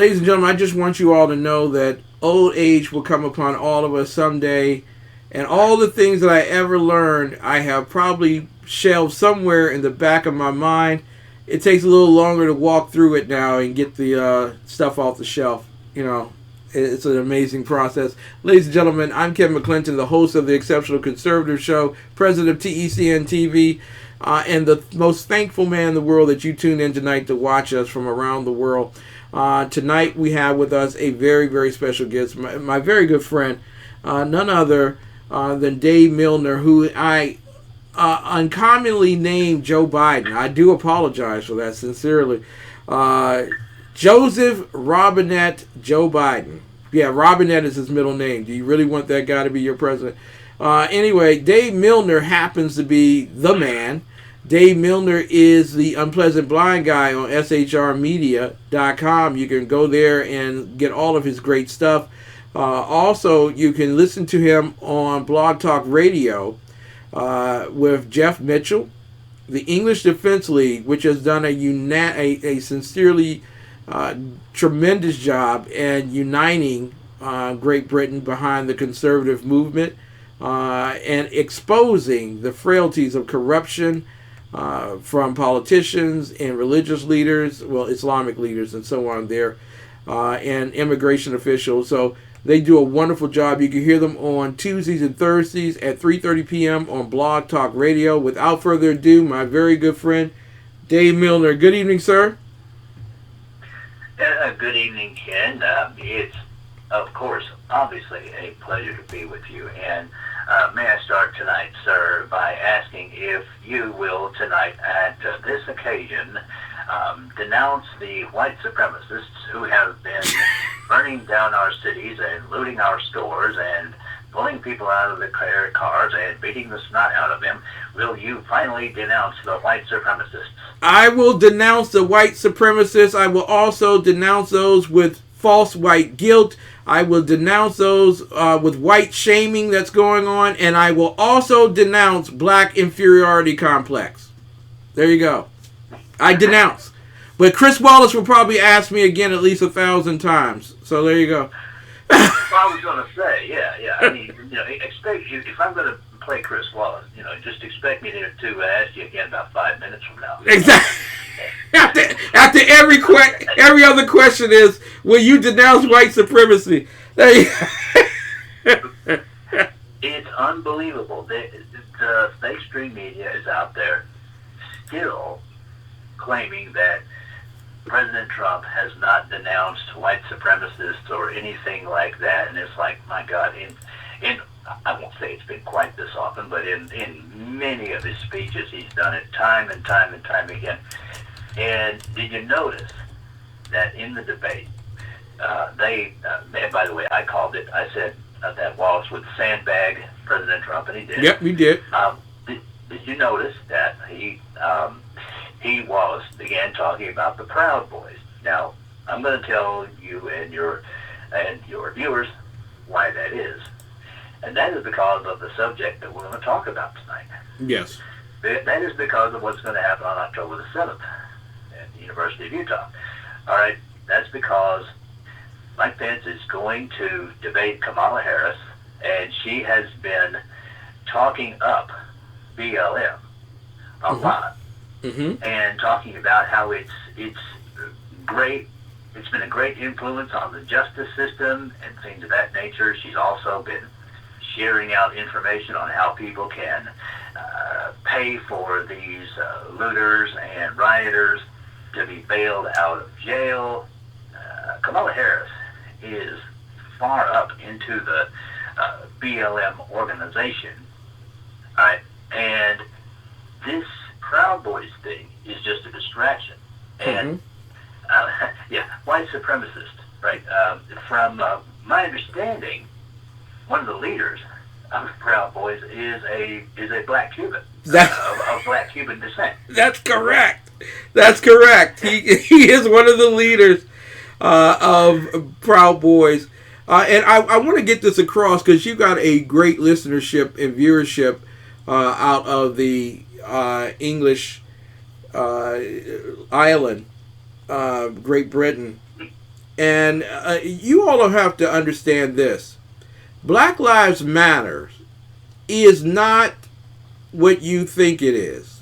ladies and gentlemen, I just want you all to know that old age will come upon all of us someday. And all the things that I ever learned, I have probably shelved somewhere in the back of my mind. It takes a little longer to walk through it now and get the stuff off the shelf. It's an amazing process. Ladies and gentlemen, I'm Kevin McClinton, the host of the Exceptional Conservative Show, president of TECN TV, and the most thankful man in the world that you tuned in tonight to watch us from around the world. Tonight we have with us a very, very special guest, my very good friend, none other than Dave Milner, who I uncommonly named Joe Biden. I do apologize for that sincerely. Joseph Robinette Joe Biden. Yeah, Robinette is his middle name. Do you really want that guy to be your president? Anyway, Dave Milner happens to be the man. Dave Milner is the Unpleasant Blind Guy on shrmedia.com. You can go there and get all of his great stuff. Also, you can listen to him on Blog Talk Radio with Jeff Mitchell, the English Defense League, which has done a sincerely tremendous job in uniting Great Britain behind the conservative movement and exposing the frailties of corruption from politicians and religious leaders, well, Islamic leaders and so on there, and immigration officials. So they do a wonderful job. You can hear them on Tuesdays and Thursdays at 3:30 p.m. on Blog Talk Radio. Without further ado, my very good friend, Dave Milner. Good evening, sir. Good evening, Ken. It's, of course, obviously a pleasure to be with you. And may I start tonight, sir, by asking if you will tonight, at this occasion, denounce the white supremacists who have been burning down our cities and looting our stores and pulling people out of the cars and beating the snot out of them. Will you finally denounce the white supremacists? I will denounce the white supremacists. I will also denounce those with false white guilt. I will denounce those with white shaming that's going on. And I will also denounce black inferiority complex. There you go. I denounce. But Chris Wallace will probably ask me again at least 1,000 times. So there you go. Well, I was going to say, yeah. I mean, expect if I'm going to play Chris Wallace, just expect me to ask you again about 5 minutes from now. Exactly. After every other question is, will you denounce white supremacy? There you go. It's unbelievable. The mainstream media is out there still claiming that President Trump has not denounced white supremacists or anything like that, and it's like, my God, in I won't say it's been quite this often, but in many of his speeches, he's done it time and time and time again. And did you notice that in the debate, and by the way, I said that Wallace would sandbag President Trump, and he did. Yep, we did. Did you notice that Wallace began talking about the Proud Boys? Now, I'm going to tell you and your viewers why that is. And that is because of the subject that we're going to talk about tonight. Yes. That is because of what's going to happen on October the 7th at the University of Utah. All right, that's because Mike Pence is going to debate Kamala Harris, and she has been talking up BLM a lot. Mm-hmm. And talking about how it's great. It's been a great influence on the justice system and things of that nature. She's also been sharing out information on how people can pay for these looters and rioters to be bailed out of jail. Kamala Harris is far up into the BLM organization. All right, and this Proud Boys thing is just a distraction. And, white supremacist, right? From my understanding, one of the leaders of Proud Boys is a black Cuban, of black Cuban descent. That's correct. He is one of the leaders of Proud Boys. And I want to get this across because you got a great listenership and viewership out of the English island, Great Britain. And you all have to understand this. Black Lives Matter is not what you think it is.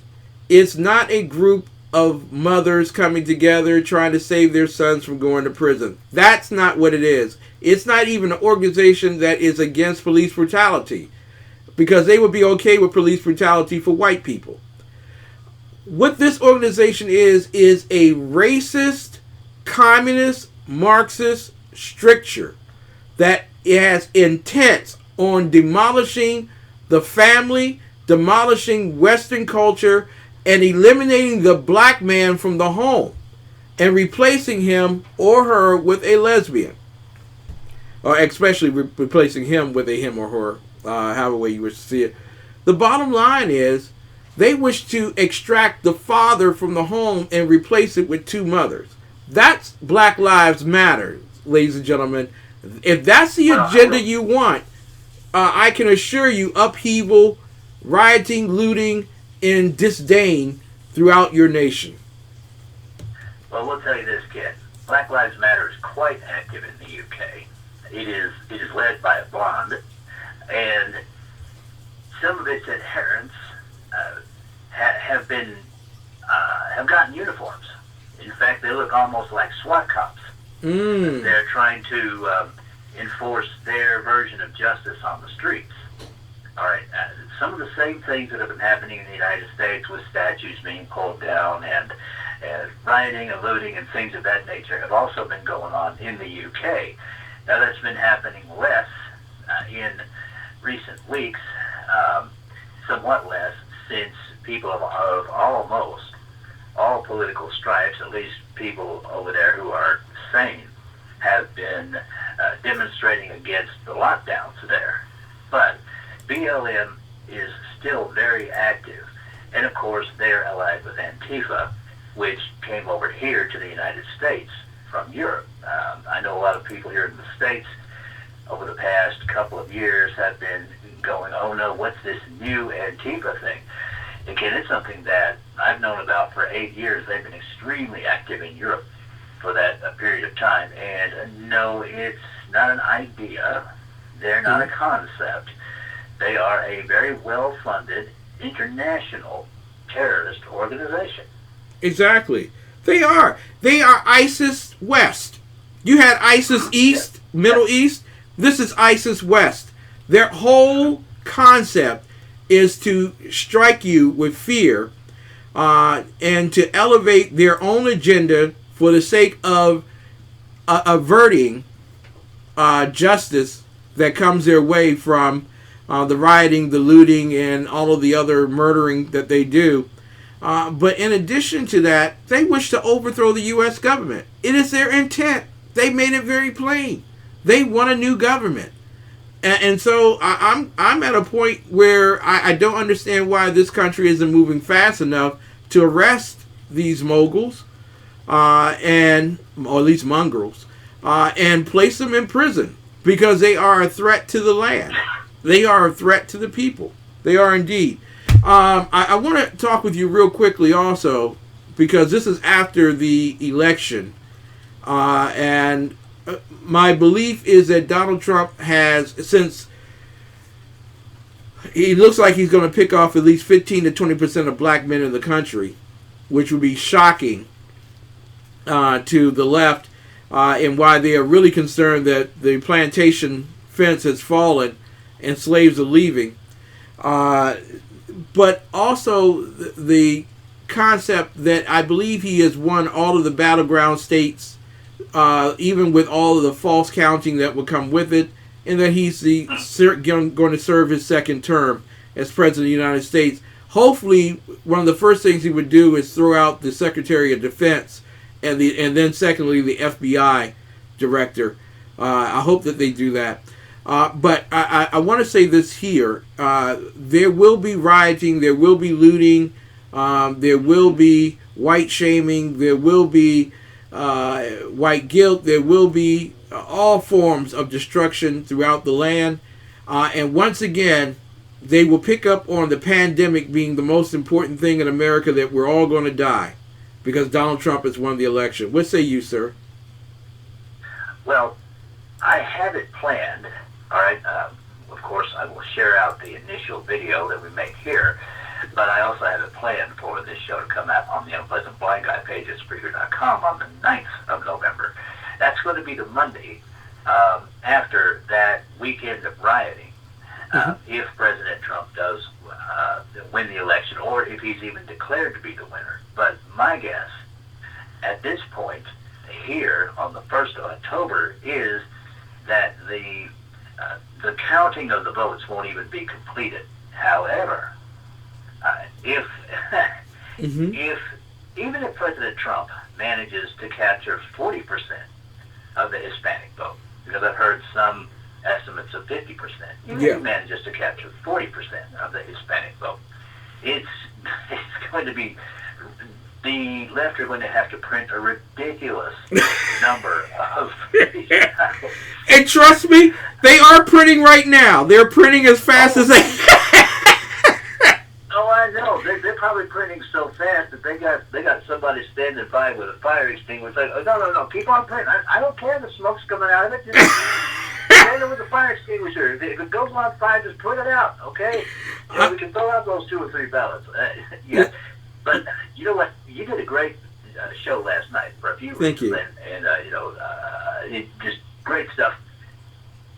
It's not a group of mothers coming together trying to save their sons from going to prison. That's not what it is. It's not even an organization that is against police brutality, because they would be okay with police brutality for white people. What this organization is a racist, communist, Marxist stricture that has intent on demolishing the family, demolishing Western culture, and eliminating the black man from the home and replacing him or her with a lesbian. Or especially replacing him with a him or her, however way you wish to see it. The bottom line is they wish to extract the father from the home and replace it with two mothers. That's Black Lives Matter, ladies and gentlemen. If that's the agenda you want, I can assure you upheaval, rioting, looting, and disdain throughout your nation. Well, we'll tell you this, Ken. Black Lives Matter is quite active in the UK. It is led by a blonde, and some of its adherents have gotten uniforms. In fact, they look almost like SWAT cops. They're trying to enforce their version of justice on the streets. All right, some of the same things that have been happening in the United States with statues being pulled down and rioting and looting and things of that nature have also been going on in the UK. Now, that's been happening less in recent weeks, somewhat less, since people of almost all political stripes, at least people over there who are sane, have been demonstrating against the lockdowns there. But BLM is still very active. And of course, they're allied with Antifa, which came over here to the United States from Europe. I know a lot of people here in the States over the past couple of years have been going, oh no, what's this new Antifa thing? Again, it's something that I've known about for 8 years. They've been extremely active in Europe for that period of time. And no, it's not an idea. They're not a concept. They are a very well-funded international terrorist organization. Exactly. They are. They are ISIS West. You had ISIS East, Middle East. This is ISIS West. Their whole concept is to strike you with fear and to elevate their own agenda for the sake of averting justice that comes their way from the rioting, the looting, and all of the other murdering that they do. But in addition to that, they wish to overthrow the U.S. government. It is their intent. They made it very plain. They want a new government. And so I'm at a point where I don't understand why this country isn't moving fast enough to arrest these moguls, or at least mongrels, and place them in prison, because they are a threat to the land. They are a threat to the people. They are indeed. I want to talk with you real quickly also, because this is after the election, and my belief is that Donald Trump has, since he looks like he's going to pick off at least 15 to 20% of black men in the country, which would be shocking to the left, and why they are really concerned that the plantation fence has fallen and slaves are leaving. But also the concept that I believe he has won all of the battleground states, even with all of the false counting that will come with it, and that he's going to serve his second term as President of the United States. Hopefully, one of the first things he would do is throw out the Secretary of Defense and then secondly the FBI director. I hope that they do that. But I want to say this here. There will be rioting, there will be looting, there will be white shaming, there will be white guilt, there will be all forms of destruction throughout the land. And once again, they will pick up on the pandemic being the most important thing in America, that we're all going to die because Donald Trump has won the election. What say you, sir? Well, I have it planned. All right. Of course, I will share out the initial video that we make here, but I also have it planned for this show to come out on the Unpleasant Blind Guy page at Spreaker.com on the 9th of November. That's going to be the Monday after that weekend of rioting, if President Trump does win the election, or if he's even declared to be the winner. But my guess at this point here on the 1st of October is that the counting of the votes won't even be completed. However, if even if President Trump manages to capture 40% of the Hispanic vote, because I've heard some estimates of 50%, even if he manages to capture 40% of the Hispanic vote, it's going to be, the left are going to have to print a ridiculous number of... And trust me, they are printing right now. They're printing as fast as they... Oh, I know. They're probably printing so fast that they got somebody standing by with a fire extinguisher. Like, oh, no, keep on printing. I don't care if the smoke's coming out of it. Just stand there with a fire extinguisher. If it goes on fire, just put it out, okay? We can throw out those 2 or 3 ballots. Yeah. But you know what? You did a great show last night for a few reasons. Thank you. And just great stuff.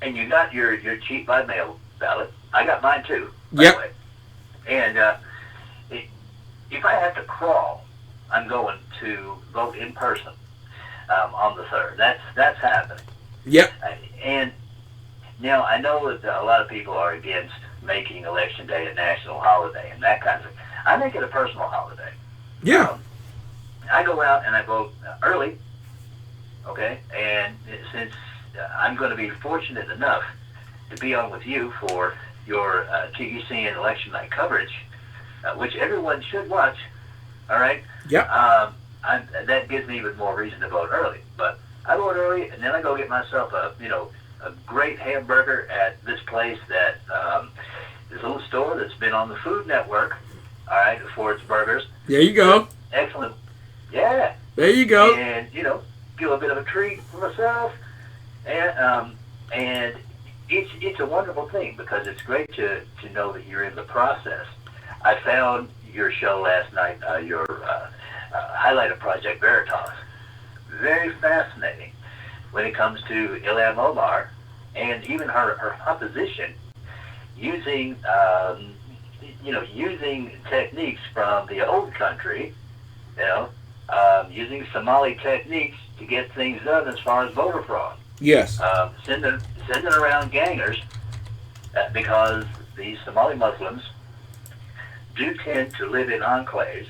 And you got your cheat by mail ballot. I got mine too, by the way. And if I have to crawl, I'm going to vote in person on the 3rd. That's happening. Yep. And now I know that a lot of people are against making Election Day a national holiday and that kind of thing. I make it a personal holiday. Yeah. I go out and I vote early, okay? And since I'm going to be fortunate enough to be on with you for your TECN election night coverage, which everyone should watch, all right? Yeah. That gives me even more reason to vote early. But I vote early, and then I go get myself a great hamburger at this place that this little store that's been on the Food Network, all right, for its burgers. There you go. Excellent. Yeah. There you go. And give a bit of a treat for myself, and it's a wonderful thing because it's great to know that you're in the process. I found your show last night, your highlight of Project Veritas, very fascinating when it comes to Ilham Omar and even her opposition using using techniques from the old country, using Somali techniques to get things done as far as voter fraud. Yes. Sending around gangers because these Somali Muslims do tend to live in enclaves.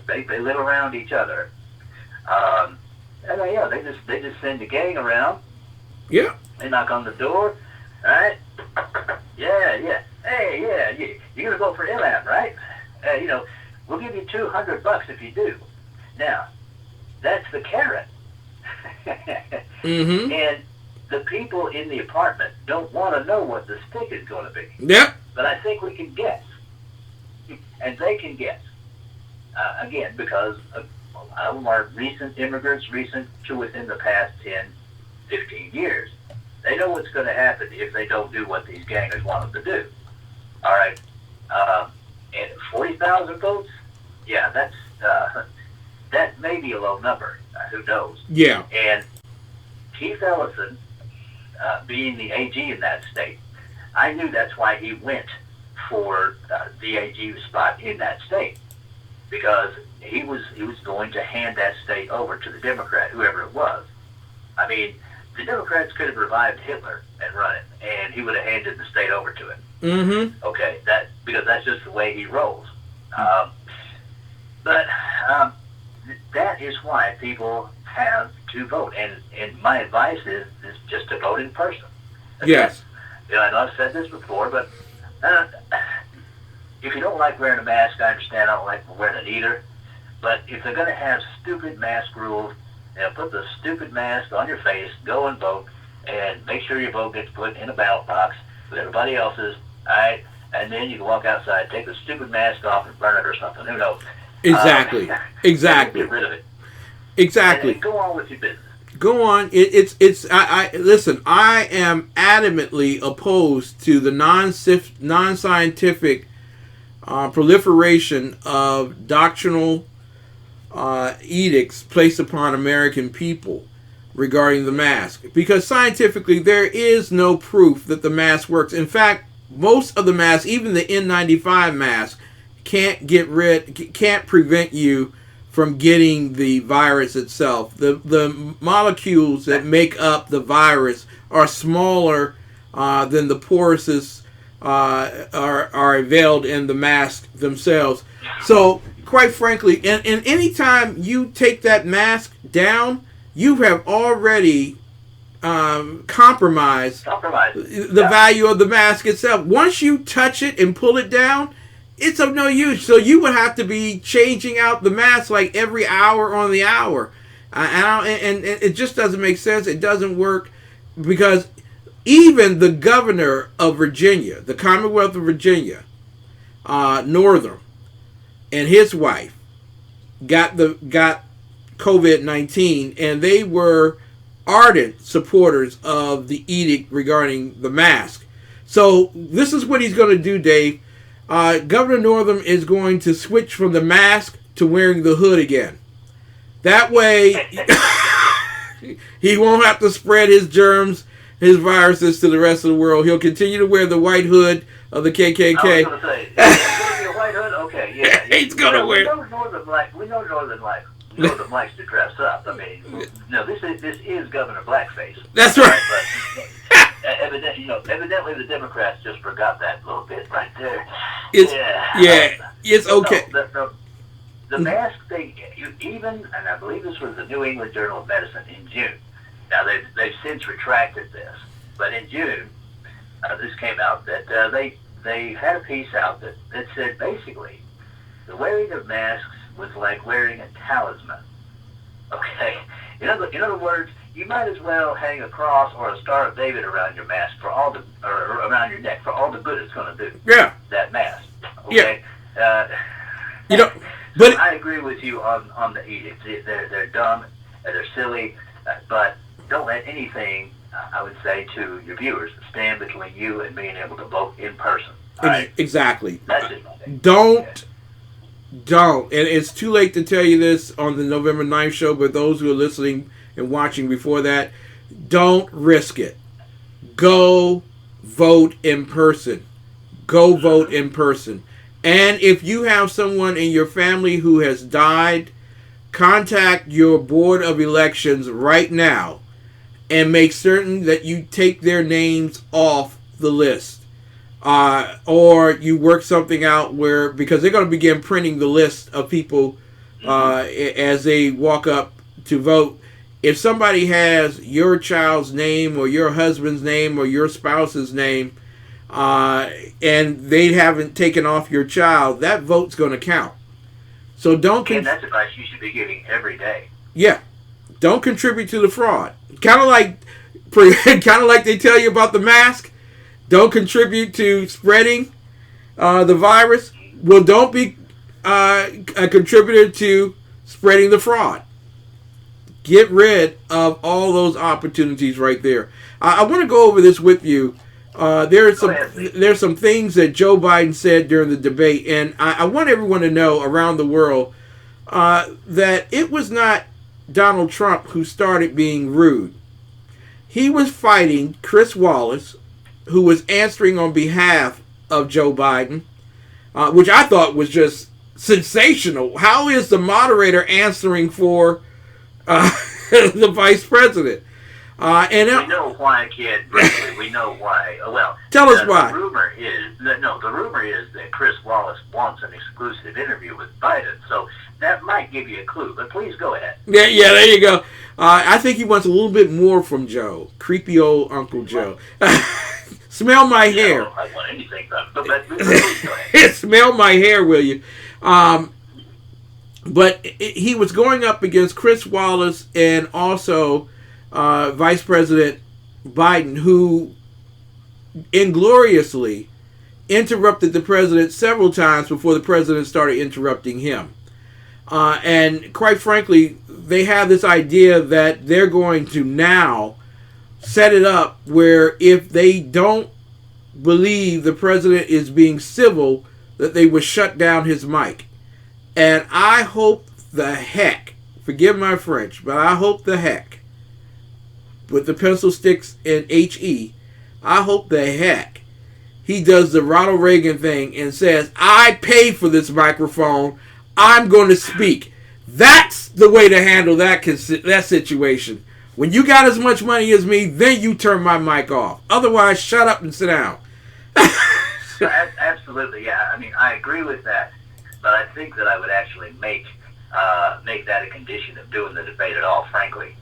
They live around each other. And they just send a gang around. Yeah. They knock on the door. All right. Yeah. Hey, yeah. You're gonna vote for Ilham, right? We'll give you $200 if you do. Now, that's the carrot. Mm-hmm. And the people in the apartment don't want to know what the stick is going to be. Yep. But I think we can guess. And they can guess. Again, because a lot of them are recent immigrants, recent to within the past 10, 15 years. They know what's going to happen if they don't do what these gangers want them to do. All right. And 40,000 votes? Yeah, that may be a low number. Who knows? Yeah. And Keith Ellison, being the AG in that state, I knew that's why he went for the AG spot in that state, because he was going to hand that state over to the Democrat, whoever it was. I mean, the Democrats could have revived Hitler and run it, and he would have handed the state over to him. Mm-hmm. Okay, because that's just the way he rolls. But that is why people have to vote, and my advice is just to vote in person. Okay? Yes. I know I've said this before, but if you don't like wearing a mask, I understand. I don't like wearing it either. But if they're going to have stupid mask rules, put the stupid mask on your face, go and vote, and make sure your vote gets put in a ballot box with everybody else's, all right? And then you can walk outside, take the stupid mask off and burn it or something. Who knows? Exactly. Exactly. Get rid of it. Exactly. And go on with your business. Go on. I listen. I am adamantly opposed to the non-scientific proliferation of doctrinal edicts placed upon American people regarding the mask, because scientifically there is no proof that the mask works. In fact, most of the masks, even the N95 mask, can't prevent you from getting the virus itself. The molecules that make up the virus are smaller than the porousness are availed in the mask themselves. So, quite frankly, and any time you take that mask down, you have already compromised the value of the mask itself. Once you touch it and pull it down, it's of no use. So you would have to be changing out the mask like every hour on the hour. And it just doesn't make sense. It doesn't work, because even the governor of Virginia, the Commonwealth of Virginia, Northam, and his wife got COVID-19, and they were ardent supporters of the edict regarding the mask. So this is what he's going to do, Dave. Governor Northam is going to switch from the mask to wearing the hood again. That way, he won't have to spread his germs, his viruses to the rest of the world. He'll continue to wear the white hood of the KKK. I was going to say, is it going to be a white hood? Okay, yeah. He's going to wear. We know Northern likes to dress up. I mean, no, this is Governor Blackface. That's right. But evidently the Democrats just forgot that little bit right there. It's okay. No, the mask thing, and I believe this was the New England Journal of Medicine in June. Now they've since retracted this, but in June, this came out that they had a piece out that said basically the wearing of masks was like wearing a talisman. Okay, in other words, you might as well hang a cross or a Star of David around your mask or around your neck for all the good it's going to do. Yeah. That mask. Okay. Yeah. But I agree with you on the edicts. They're dumb, they're silly, but don't let anything, I would say to your viewers, stand between you and being able to vote in person. Right? Exactly. That's just my thing. Don't. And it's too late to tell you this on the November 9th show, but those who are listening and watching before that, don't risk it. Go vote in person. Go vote in person. And if you have someone in your family who has died, contact your board of elections right now and make certain that you take their names off the list. Or you work something out where, because they're going to begin printing the list of people as they walk up to vote. If somebody has your child's name or your husband's name or your spouse's name, and they haven't taken off your child, that vote's going to count. So don't. And that's advice you should be giving every day. Yeah, don't contribute to the fraud. Kind of like they tell you about the mask. Don't contribute to spreading the virus. Well, don't be a contributor to spreading the fraud. Get rid of all those opportunities right there. I want to go over this with you. There's some things that Joe Biden said during the debate, and I want everyone to know around the world that it was not Donald Trump who started being rude. He was fighting Chris Wallace, who was answering on behalf of Joe Biden, which I thought was just sensational. How is the moderator answering for the vice president? We know why, kid. We know why. Well, tell us why. The rumor is that Chris Wallace wants an exclusive interview with Biden. So that might give you a clue. But please go ahead. Yeah. There you go. I think he wants a little bit more from Joe. Creepy old Uncle Joe. Smell my hair. I don't want anything from him. But please go ahead. Smell my hair, will you? But he was going up against Chris Wallace and also Vice President Biden, who ingloriously interrupted the president several times before the president started interrupting him. And quite frankly, they have this idea that they're going to now set it up where if they don't believe the president is being civil, that they would shut down his mic. And I hope the heck, forgive my French, but I hope the heck, with the pencil sticks in HE, I hope the heck he does the Ronald Reagan thing and says, I paid for this microphone, I'm going to speak. That's the way to handle that situation. When you got as much money as me, then you turn my mic off. Otherwise, shut up and sit down. Absolutely, yeah. I mean, I agree with that, but I think that I would actually make that a condition of doing the debate at all. Frankly,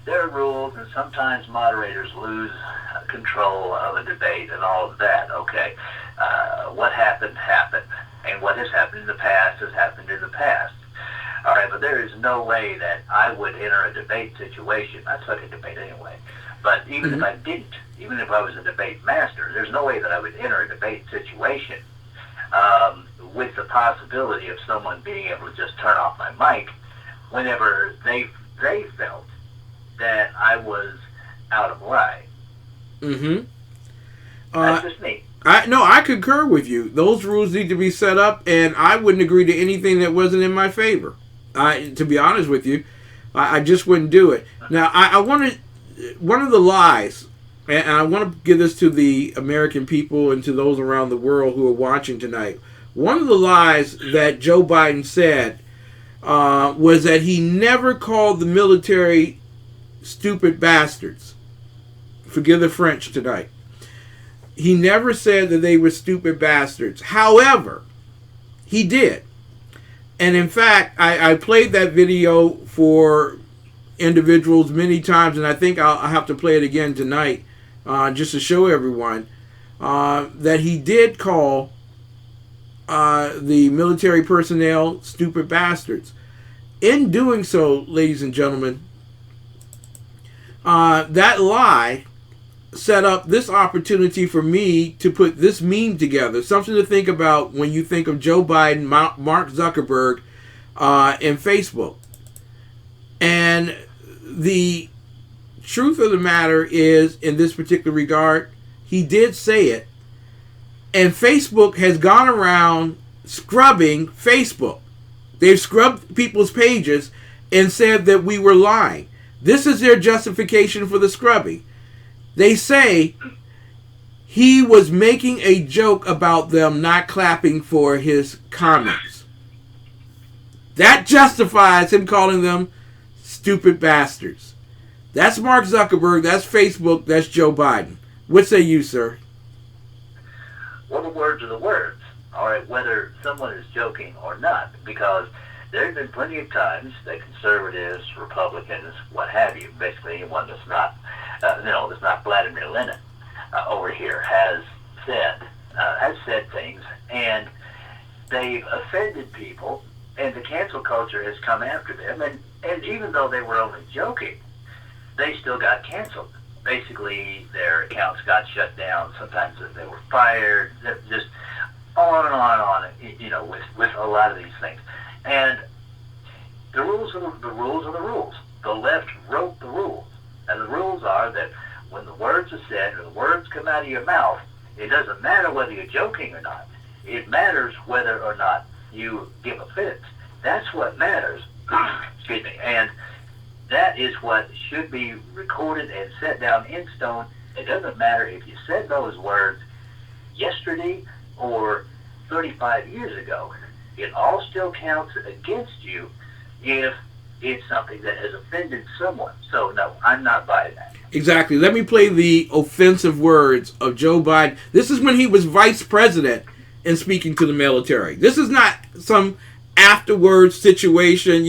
there are rules, and sometimes moderators lose control of a debate and all of that. Okay, what happened happened, and what has happened in the past has happened in the past. All right, but there is no way that I would enter a debate situation. I took a debate anyway. But even if I didn't, even if I was a debate master, there's no way that I would enter a debate situation with the possibility of someone being able to just turn off my mic whenever they felt that I was out of line. That's just me. I concur with you. Those rules need to be set up, and I wouldn't agree to anything that wasn't in my favor. To be honest with you, I just wouldn't do it. Now, I wanted one of the lies, and I want to give this to the American people and to those around the world who are watching tonight. One of the lies that Joe Biden said was that he never called the military stupid bastards. Forgive the French tonight. He never said that they were stupid bastards. However, he did. And in fact, I played that video for individuals many times, and I think I'll have to play it again tonight just to show everyone that he did call the military personnel stupid bastards. In doing so, ladies and gentlemen, that lie set up this opportunity for me to put this meme together. Something to think about when you think of Joe Biden, Mark Zuckerberg, and Facebook. And the truth of the matter is, in this particular regard, he did say it. And Facebook has gone around scrubbing Facebook. They've scrubbed people's pages and said that we were lying. This is their justification for the scrubbing. They say he was making a joke about them not clapping for his comments. That justifies him calling them stupid bastards. That's Mark Zuckerberg, that's Facebook, that's Joe Biden. What say you, sir? Well, the words are the words. All right, whether someone is joking or not, because there have been plenty of times that conservatives, Republicans, what have you, basically anyone that's not that's not Vladimir Lenin over here has said things, and they've offended people, and the cancel culture has come after them, and even though they were only joking, they still got canceled. Basically, their accounts got shut down. Sometimes they were fired. Just on and on and on. With a lot of these things, and the rules are the rules are the rules. The left wrote the rules. And the rules are that when the words are said or the words come out of your mouth, it doesn't matter whether you're joking or not. It matters whether or not you give offense. That's what matters. Excuse me. And that is what should be recorded and set down in stone. It doesn't matter if you said those words yesterday or 35 years ago. It all still counts against you if it's something that has offended someone. So, no, I'm not buying that. Exactly. Let me play the offensive words of Joe Biden. This is when he was vice president and speaking to the military. This is not some afterwards situation,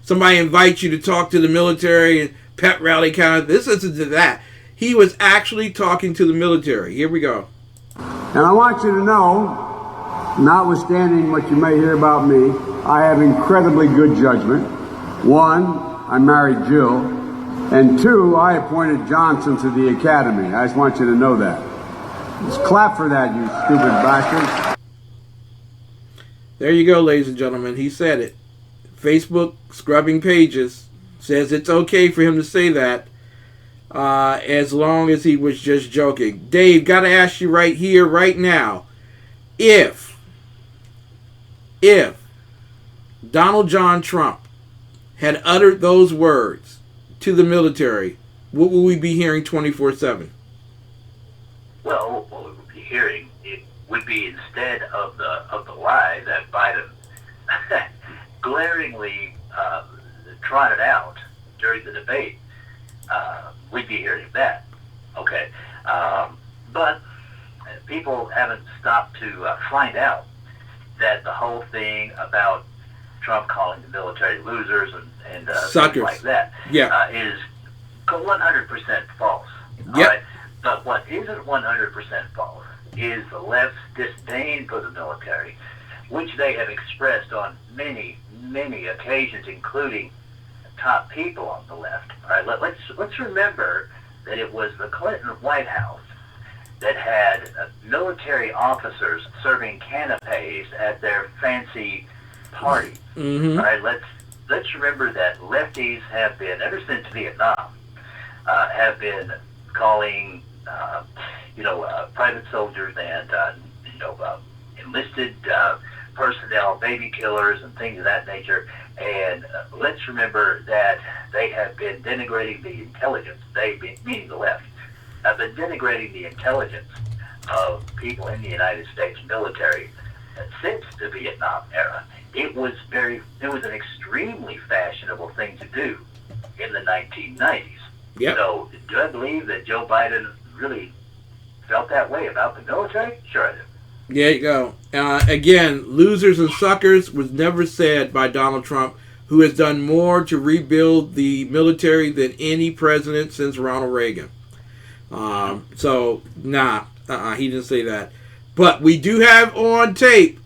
somebody invites you to talk to the military and pep rally kind of. This isn't that. He was actually talking to the military. Here we go. And I want you to know, notwithstanding what you may hear about me, I have incredibly good judgment. One, I married Jill. And two, I appointed Johnson to the academy. I just want you to know that. Just clap for that, you stupid bastard. There you go, ladies and gentlemen. He said it. Facebook scrubbing pages says it's okay for him to say that as long as he was just joking. Dave, got to ask you right here, right now, if Donald John Trump had uttered those words to the military, what would we be hearing 24/7? Well, what we would be hearing, it would be, instead of the lie that Biden glaringly trotted out during the debate, we'd be hearing that. Okay, but people haven't stopped to find out that the whole thing about Trump calling the military losers and suckers things like that is 100% false. Yep. All right? But what isn't 100% false is the left's disdain for the military, which they have expressed on many, many occasions, including top people on the left. All right, let's remember that it was the Clinton White House that had military officers serving canapes at their fancy parties. Mm-hmm. All right, let's remember that lefties have been, ever since Vietnam, have been calling private soldiers and enlisted personnel baby killers and things of that nature. And let's remember that they have been denigrating the intelligence, meaning the left, have been denigrating the intelligence of people in the United States military since the Vietnam era. It was an extremely fashionable thing to do in the 1990s. Yep. So, do I believe that Joe Biden really felt that way about the military? Sure I do. There you go. Again, losers and suckers was never said by Donald Trump, who has done more to rebuild the military than any president since Ronald Reagan. He didn't say that. But we do have on tape,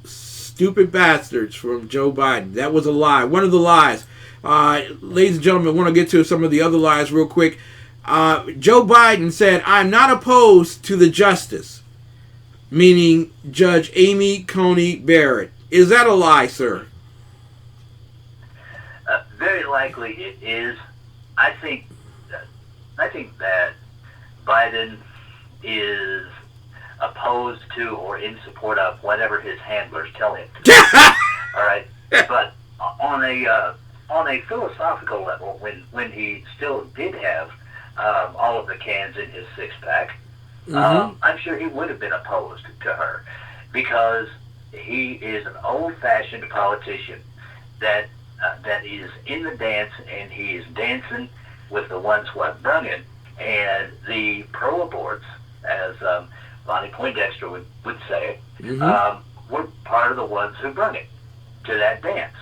stupid bastards from Joe Biden. That was a lie. One of the lies. Ladies and gentlemen, I want to get to some of the other lies real quick. Joe Biden said, "I'm not opposed to the justice," meaning Judge Amy Coney Barrett. Is that a lie, sir? Very likely it is. I think that Biden is opposed to or in support of whatever his handlers tell him to do. All right, but on a philosophical level, when he still did have all of the cans in his six-pack, I'm sure he would have been opposed to her, because he is an old-fashioned politician that is in the dance, and he is dancing with the ones what brung it. And the pro-aborts, as Lonnie Poindexter would say, were part of the ones who brung it to that dance.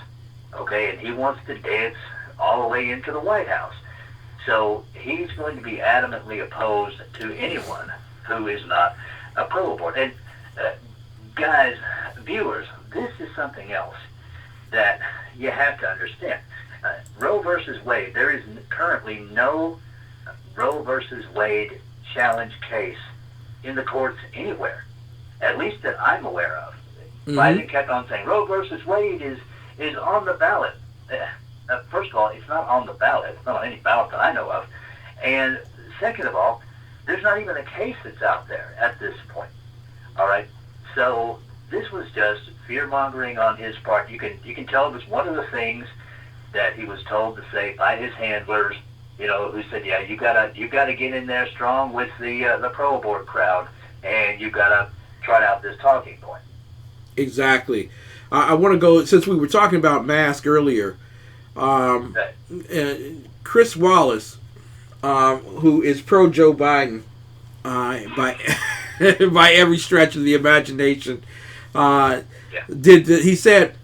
Okay, and he wants to dance all the way into the White House. So he's going to be adamantly opposed to anyone who is not a pro-abort. And guys, viewers, this is something else that you have to understand. Roe versus Wade, there is currently no Roe versus Wade challenge case in the courts anywhere, at least that I'm aware of. Biden kept on saying Roe versus Wade is on the ballot. First of all, it's not on the ballot. It's not on any ballot that I know of. And second of all, there's not even a case that's out there at this point. All right? So this was just fear-mongering on his part. You can tell it was one of the things that he was told to say by his handlers, who said, "Yeah, you gotta get in there strong with the pro-abort crowd, and you gotta trot out this talking point." Exactly. I want to go, since we were talking about masks earlier. Chris Wallace, who is pro Joe Biden by by every stretch of the imagination, he said,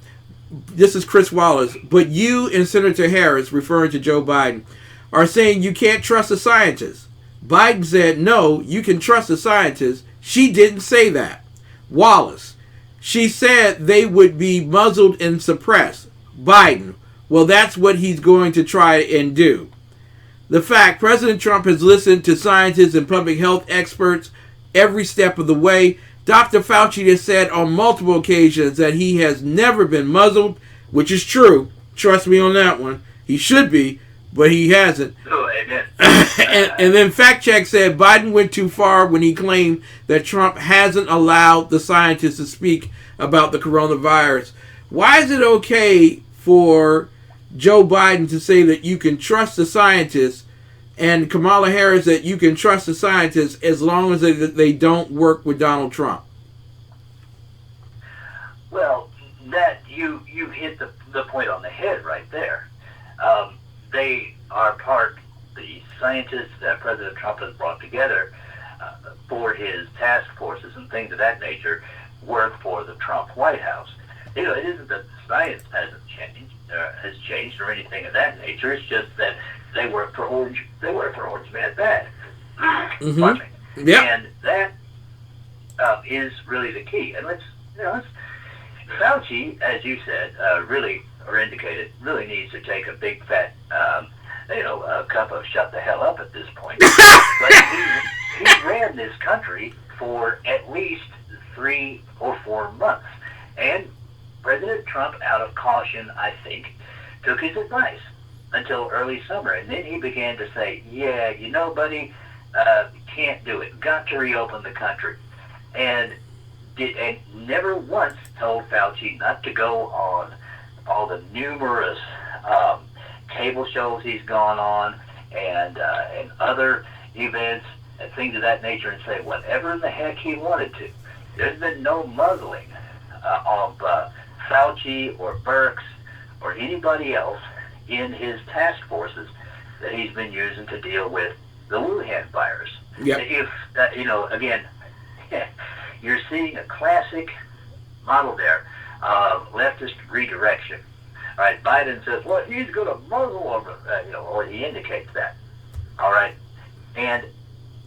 this is Chris Wallace, "But you and Senator Harris," referring to Joe Biden, "are saying you can't trust the scientists." Biden said, "No, you can trust the scientists." She didn't say that. Wallace: "She said they would be muzzled and suppressed." Biden: "Well, that's what he's going to try and do." The fact: President Trump has listened to scientists and public health experts every step of the way. Dr. Fauci has said on multiple occasions that he has never been muzzled, which is true. Trust me on that one. He should be, but he hasn't. Oh, amen. And then Fact Check said Biden went too far when he claimed that Trump hasn't allowed the scientists to speak about the coronavirus. Why is it okay for Joe Biden to say that you can trust the scientists, and Kamala Harris that you can trust the scientists as long as they don't work with Donald Trump? Well, that you hit the point on the head right there. They are the scientists that President Trump has brought together for his task forces and things of that nature work for the Trump White House. It isn't that science has changed or anything of that nature. It's just that they work for Orange Man Bad. Mm-hmm. Yeah. And that is really the key. And Fauci, as you said, really, or indicated, really needs to take a big fat, a cup of shut the hell up at this point. But he ran this country for at least 3 or 4 months. And President Trump, out of caution, I think, took his advice until early summer. And then he began to say, yeah, buddy, can't do it. Got to reopen the country. And never once told Fauci not to go on all the numerous cable shows he's gone on and other events and things of that nature and say whatever in the heck he wanted to. There's been no muzzling of Fauci or Birx or anybody else in his task forces that he's been using to deal with the Wuhan virus. Yep. If, again, you're seeing a classic model there of leftist redirection. All right, Biden says, well, he's going to muzzle them, or he indicates that. All right, and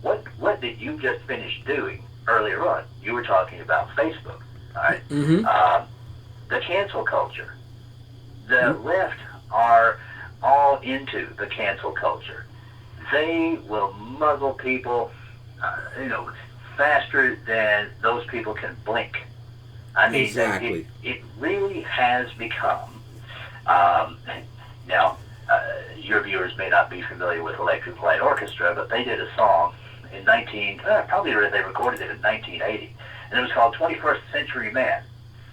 what did you just finish doing earlier on? You were talking about Facebook. All right, Mm-hmm. The cancel culture. The left are all into the cancel culture. They will muzzle people, faster than those people can blink. I mean, exactly. It really has become. Now, your viewers may not be familiar with Electric Light Orchestra, but they did a song in probably they recorded it in 1980, and it was called 21st Century Man.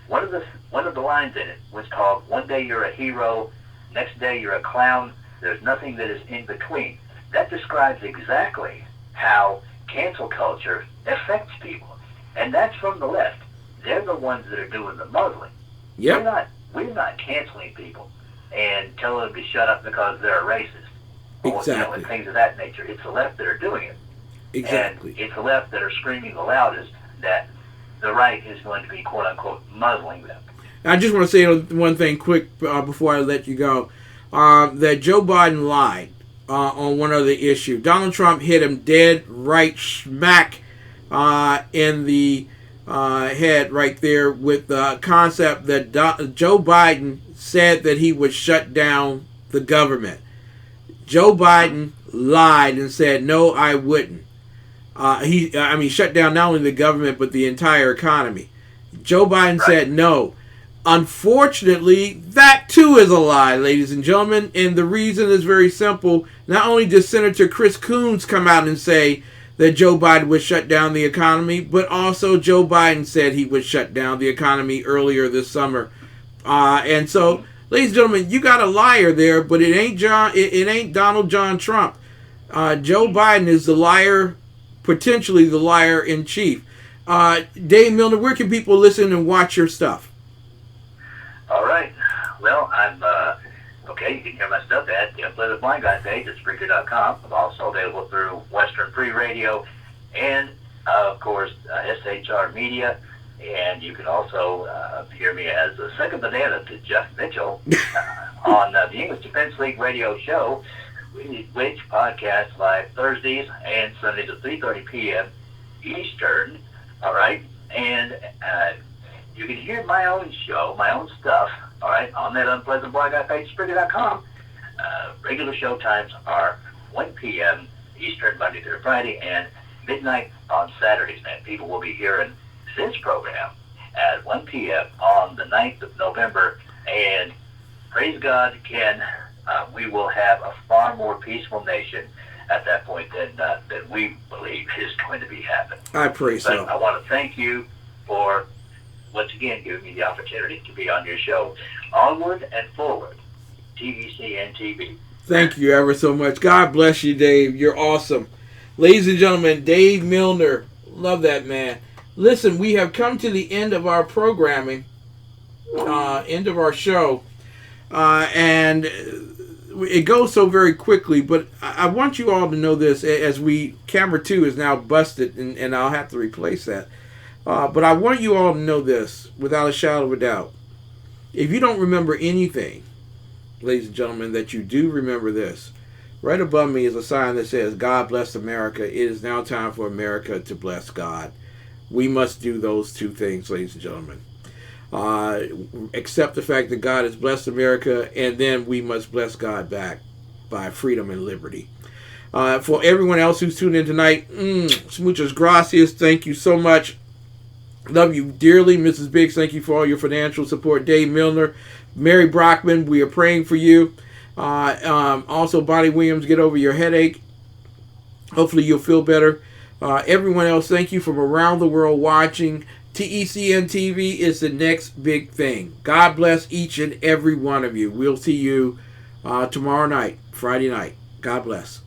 One of the lines in it was called, one day you're a hero, next day you're a clown, there's nothing that is in between. That describes exactly how cancel culture affects people. And that's from the left. They're the ones that are doing the muzzling. Yep. We're not canceling people and telling them to shut up because they're a racist. Exactly. And things of that nature. It's the left that are doing it. Exactly. And it's the left that are screaming the loudest that the right is going to be, quote unquote, muzzling them. I just want to say one thing quick before I let you go. That Joe Biden lied on one other issue. Donald Trump hit him dead right smack in the head right there with the concept that Joe Biden said that he would shut down the government. Joe Biden lied and said, no, I wouldn't. He shut down not only the government, but the entire economy. Joe Biden said no. Unfortunately, that too is a lie, ladies and gentlemen, and the reason is very simple. Not only did Senator Chris Coons come out and say that Joe Biden would shut down the economy, but also Joe Biden said he would shut down the economy earlier this summer. And so, ladies and gentlemen, you got a liar there, but it ain't Donald John Trump. Joe Biden is the liar, potentially the liar in chief. Dave Milner, where can people listen and watch your stuff? All right. Well, I'm okay. You can hear my stuff at the Unpleasant Blind Guy page at Spreaker.com. I'm also available through Western Free Radio and, of course, SHR Media. And you can also hear me as a second banana to Jeff Mitchell on the English Defense League radio show, which podcasts live Thursdays and Sundays at 3:30 p.m. Eastern. All right. And you can hear my own show, my own stuff, all right, on that Unpleasant Blind Guy page, Spreaker.com. Regular show times are 1 p.m. Eastern, Monday through Friday, and midnight on Saturdays, man. People will be hearing this program at 1 p.m. on the 9th of November. And praise God, Ken, we will have a far more peaceful nation at that point than we believe is going to be happening. I pray so. But I want to thank you for, once again, giving me the opportunity to be on your show. Onward and forward, TECN TV. Thank you ever so much. God bless you, Dave. You're awesome. Ladies and gentlemen, Dave Milner. Love that man. Listen, we have come to the end of our programming, end of our show, and it goes so very quickly, but I want you all to know this as camera 2 is now busted, and I'll have to replace that. But I want you all to know this without a shadow of a doubt. If you don't remember anything, ladies and gentlemen, that you do remember this. Right above me is a sign that says, God bless America. It is now time for America to bless God. We must do those two things, ladies and gentlemen. Accept the fact that God has blessed America, and then we must bless God back by freedom and liberty. For everyone else who's tuned in tonight, muchas gracias. Thank you so much. Love you dearly. Mrs. Biggs, thank you for all your financial support. Dave Milner, Mary Brockman, we are praying for you. Also, Bonnie Williams, get over your headache. Hopefully you'll feel better. Everyone else, thank you from around the world watching. TECN TV is the next big thing. God bless each and every one of you. We'll see you tomorrow night, Friday night. God bless.